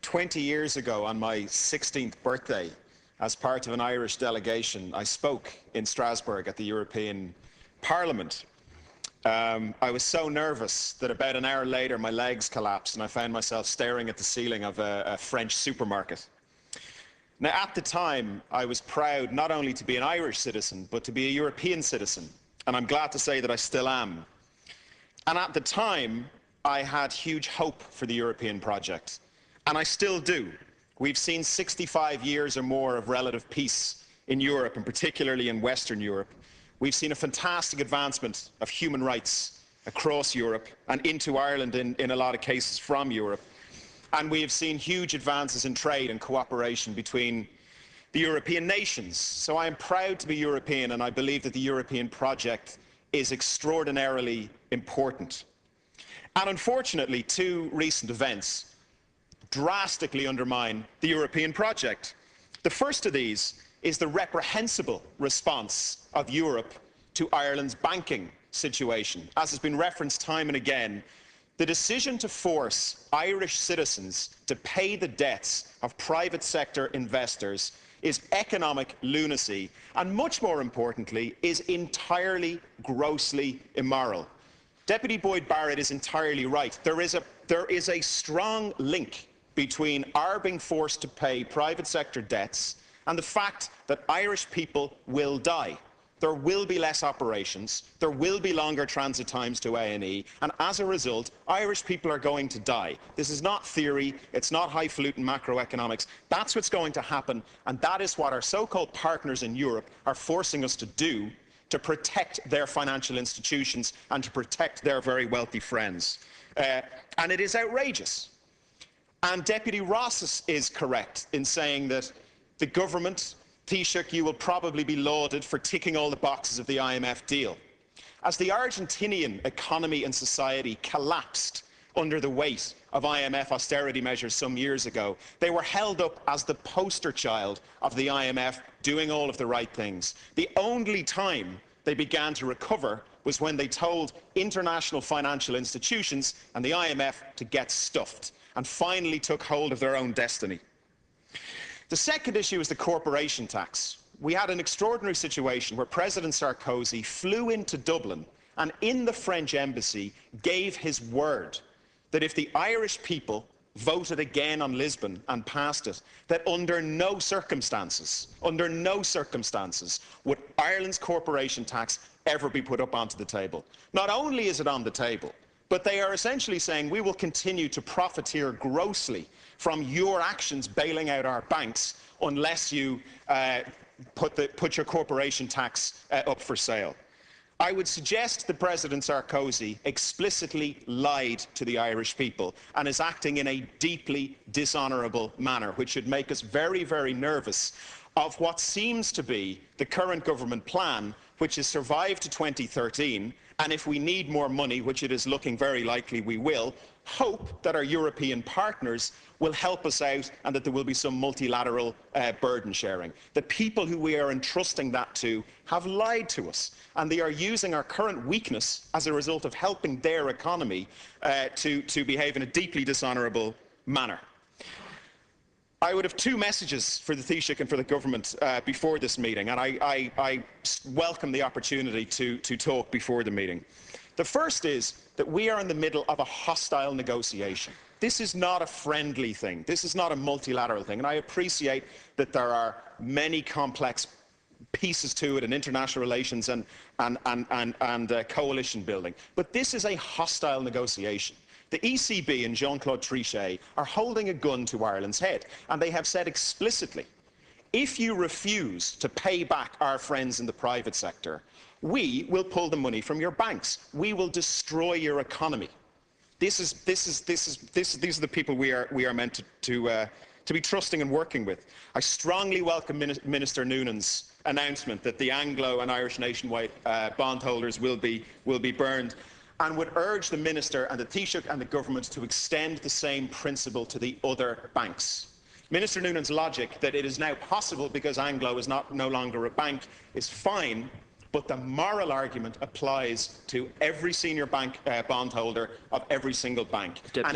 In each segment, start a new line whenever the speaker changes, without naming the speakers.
20 years ago, on my 16th birthday, as part of an Irish delegation, I spoke in Strasbourg at the European Parliament. I was so nervous that about an hour later my legs collapsed and I found myself staring at the ceiling of a French supermarket. Now, at the time, I was proud not only to be an Irish citizen, but to be a European citizen, and I'm glad to say that I still am. And at the time, I had huge hope for the European project, and I still do. We've seen 65 years or more of relative peace in Europe, and particularly in Western Europe. We've seen a fantastic advancement of human rights across Europe and into Ireland in a lot of cases from Europe. And we have seen huge advances in trade and cooperation between the European nations. So I am proud to be European, and I believe that the European project is extraordinarily important. And unfortunately, two recent events drastically undermine the European project. The first of these is the reprehensible response of Europe to Ireland's banking situation. As has been referenced time and again, the decision to force Irish citizens to pay the debts of private sector investors is economic lunacy, and much more importantly, is entirely grossly immoral. Deputy Boyd Barrett is entirely right. There is a strong link between our being forced to pay private sector debts and the fact that Irish people will die. There will be less operations, there will be longer transit times to A&E, and as a result, Irish people are going to die. This is not theory, it's not highfalutin macroeconomics. That's what's going to happen, and that is what our so-called partners in Europe are forcing us to do to protect their financial institutions and to protect their very wealthy friends. And it is outrageous. And Deputy Ross is correct in saying that the government, Taoiseach, you will probably be lauded for ticking all the boxes of the IMF deal. As the Argentinian economy and society collapsed under the weight of IMF austerity measures some years ago, they were held up as the poster child of the IMF doing all of the right things. The only time they began to recover was when they told international financial institutions and the IMF to get stuffed, and finally took hold of their own destiny. The second issue is the corporation tax. We had an extraordinary situation where President Sarkozy flew into Dublin and in the French embassy gave his word that if the Irish people voted again on Lisbon and passed it, that under no circumstances would Ireland's corporation tax ever be put up onto the table. Not only is it on the table, but they are essentially saying we will continue to profiteer grossly from your actions bailing out our banks unless you put your corporation tax up for sale. I would suggest that President Sarkozy explicitly lied to the Irish people and is acting in a deeply dishonourable manner, which should make us very, very nervous of what seems to be the current government plan, which has survived to 2013, and if we need more money, which it is looking very likely we will, hope that our European partners will help us out and that there will be some multilateral burden sharing. The people who we are entrusting that to have lied to us, and they are using our current weakness as a result of helping their economy to behave in a deeply dishonourable manner. I would have two messages for the Taoiseach and for the government before this meeting, and I welcome the opportunity to talk before the meeting. The first is that we are in the middle of a hostile negotiation. This is not a friendly thing. This is not a multilateral thing, and I appreciate that there are many complex pieces to it in international relations and coalition building. But this is a hostile negotiation. The ECB and Jean-Claude Trichet are holding a gun to Ireland's head, and they have said explicitly, if you refuse to pay back our friends in the private sector, we will pull the money from your banks. We will destroy your economy. These are the people we are meant to be trusting and working with. I strongly welcome Minister Noonan's announcement that the Anglo and Irish nationwide bondholders will be burned, and would urge the Minister and the Taoiseach and the Government to extend the same principle to the other banks. Minister Noonan's logic that it is now possible because Anglo is no longer a bank is fine, But the moral argument applies to every senior bank bondholder of every single bank.
Deputy,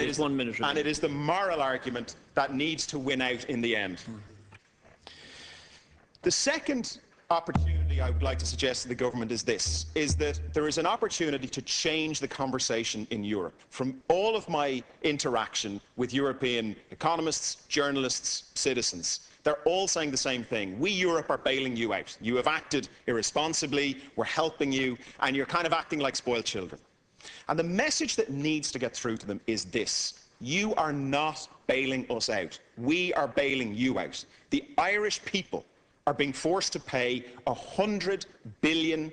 and it is the moral argument that needs to win out in the end. The second opportunity I would like to suggest to the government is this, is that there is an opportunity to change the conversation in Europe. From all of my interaction with European economists, journalists, citizens, they're all saying the same thing. We, Europe, are bailing you out. You have acted irresponsibly, we're helping you, and you're kind of acting like spoiled children. And the message that needs to get through to them is this: you are not bailing us out. We are bailing you out. The Irish people are being forced to pay €100 billion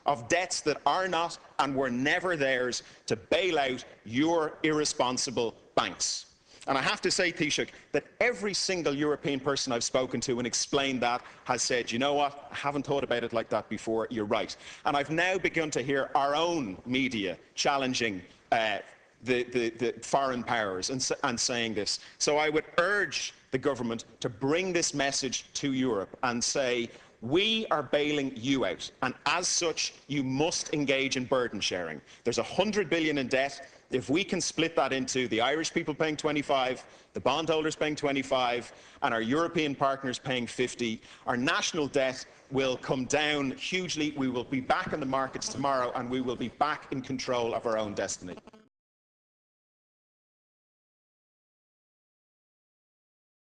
of debts that are not and were never theirs to bail out your irresponsible banks. And I have to say, Taoiseach, that every single European person I've spoken to and explained that has said, you know what, I haven't thought about it like that before, you're right. And I've now begun to hear our own media challenging the foreign powers and saying this. So I would urge the government to bring this message to Europe and say, we are bailing you out, and as such, you must engage in burden sharing. There's €100 billion in debt. If we can split that into the Irish people paying 25, the bondholders paying 25, and our European partners paying 50, our national debt will come down hugely. We will be back in the markets tomorrow, and we will be back in control of our own destiny.